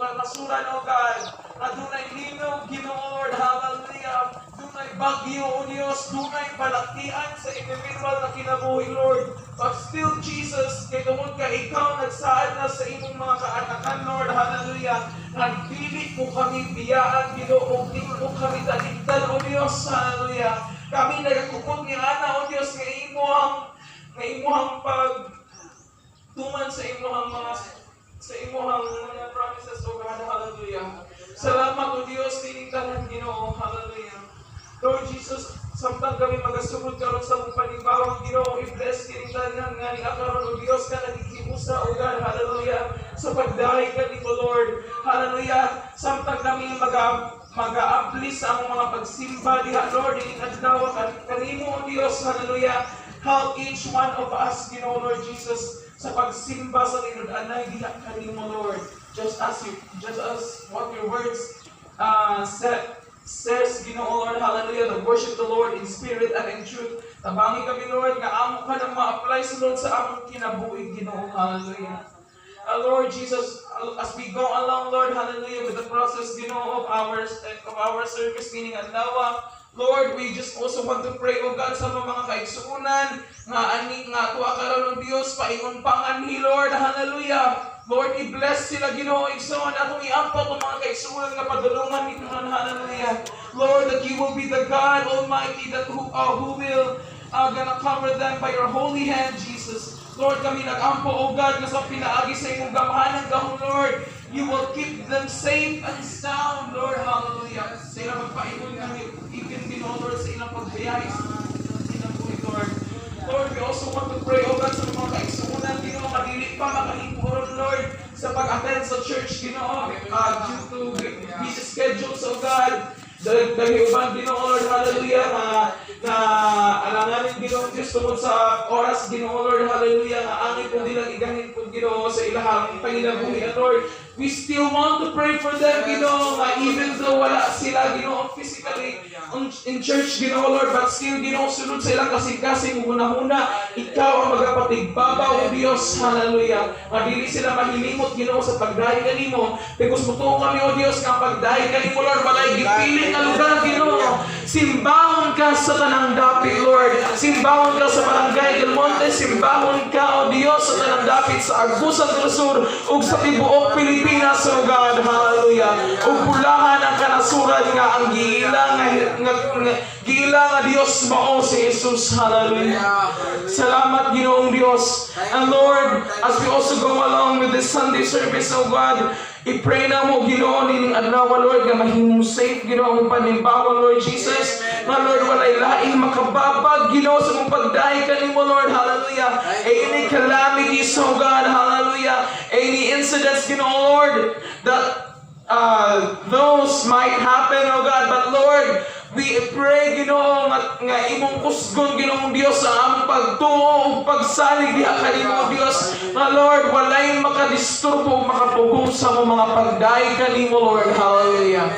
kanasuran, O God. Na dunay linaw, Ginoo Lord, hallelujah. Dunay bagyo, O Dios, dunay balakian sa individual na kinabuhi, Lord. But still, Jesus, kay tungod ka, ikaw nagsaad na sa imong mga kaanakan, Lord, hallelujah. Nagpili mo kami biyaan, Ginoo, di mo kami talikdan, O Dios, hallelujah. Kami nagkukot ni Ana, O Dios, nga imuhang pagtuman sa imuhang mga promises, O God, hallelujah. Salamat, O Dios, tiningkalan, Ginoo, hallelujah. Lord Jesus, samtang kami magasugod karon sa mong panibawang, Ginoo, i-bless tiningkalan nga ni akaron, O Dios, ka nagigimusa, O God, hallelujah. Sa pagdahay ka nito, Lord, hallelujah. Samtang kami mag-a-apply sa among mga pagsimba diha, Lord, ininadlaw kanimo, O Dios, hallelujah. Help each one of us, Ginoo, Lord Jesus, sa pagsimba sa linudanay diha kanimo, Lord. Just as what your words says, Ginoo, Lord, hallelujah, to worship the Lord in spirit and in truth. Tabangi kami, Lord, nga amo ka nang ma-apply sa Lord sa among kinabuhi, Ginoo, hallelujah. Lord Jesus, as we go along, Lord, hallelujah, with the process, Ginoo, of our service, meaning Adlaw, Lord, we just also want to pray, O God, sa mga kaigsuunan, nga tuwa karon, O Dios, paingon panganhi, Lord, hallelujah. Lord, i-bless sila, Ginoo, igsoon, atong i-ampot ang mga kaigsuunan nga padulungan nito, hallelujah. Lord, that you will be the God Almighty that who will gonna cover them by your holy hand, Jesus. Lord, kami nag-ampo, O God, nga sa pinaagi sa imong gamahanan gahon, Lord, you will keep them safe and sound, Lord, hallelujah. Sa ilang magpaingon kami, even Ginoo, Lord, sa ilang pagbiyahe sa kinabuhi, Lord. Lord, we also want to pray, O God, sa mga kaigsuunan, Ginoo, madili pa makahipuron, Lord, sa pag-attend sa church, Ginoo, due to busy schedules, O God. Dahil uban, Ginoo, Lord, hallelujah, na alanganin, Ginoo, Diyos, tungkol sa oras, Ginoo, Lord, hallelujah, na angin kung dilang igahin po, Ginoo, sa ilahang panginabuhian, Lord. We still want to pray for them, Ginoo, even though wala sila, Ginoo, physically in church, Ginoo, Lord, but still, Ginoo, sunod sa ilang kasing-kasing, una-una, ikaw ang magapatigbabaw, O Diyos, hallelujah. Madili sila mahilimot, Ginoo, sa pagdahi kanimo. Because mutuo kami, O Diyos, nga pagdahi kanimo, Lord, walay gipilit na lugar, Ginoo. Simbahon ka sa tanang dapit, Lord. Simbahon ka sa Barangay Del Monte. Simbahon ka, O Diyos, sa tanang dapit sa Agusan del Sur ug sa tibuok Pilipinas, O God, hallelujah. Ug bulahan ang kanasuran nga ang gila nga Dios mao si Jesus, hallelujah. Salamat, Ginoong Dios. And Lord, as we also go along with this Sunday service, O God, i-pray na mo, Ginoo, nining adlaw, Lord, nga mahimong safe, Ginoo, ang panimbawan, Lord Jesus. Nga, Lord, walay laing makababag, Ginoo, sa mong pagdahi kanimo, Lord, hallelujah. Any calamities, O God, hallelujah. Any incidents, Ginoo, Lord, that those might happen, O God, but Lord, we pray, Ginoo, nga imong kusgon, Ginoong Dios, sa among pagtuo ug pagsalig diha kanimo, Dios. Nga Lord, walay makadisturbo, makapugong sa mga pagdahi kanimo, Lord, hallelujah.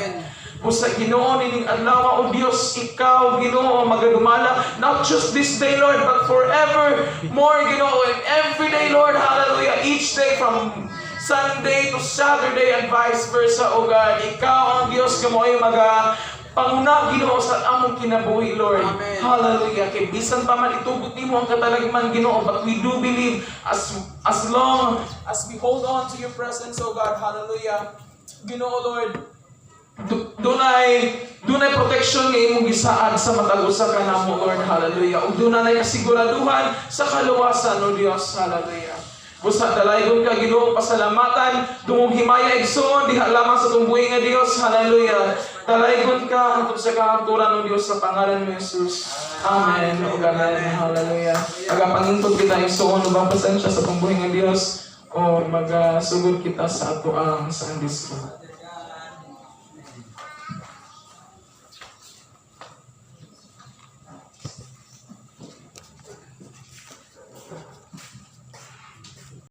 Busa, Ginoo, nining adlaw, O Dios, ikaw, Ginoo, magadumala, not just this day, Lord, but forever more, Ginoo, and every day, Lord, hallelujah, each day from Sunday to Saturday and vice versa, O God. Ikaw ang Dios, kamoy panguna, Ginoo, sa among kinabuhi, Lord. Amen. Hallelujah. Kay bisan pa man itugot nimo ang katalagman, Ginoo, but we do believe as long as we hold on to your presence, O God, hallelujah. Ginoo, Lord, dunay protection nga imong gisaad sa matag usa ka namo, Lord, hallelujah. Ug dunay kasiguraduhan sa kaluwasan, O Dios, hallelujah. Busa dalaygon ka, Ginoo, pasalamatan, dungog himaya igsoon diha lamang sa tumbuhi nga Dios, hallelujah. Dalaygon ka hangtod sa kahaturan, O Dios, sa pangalan ni Jesus. Amen. O amen, hallelujah. Magapangintod kita igsoon ubang pasensya sa tumbuhi nga Dios o magasugod kita sa ato ang Sunday school.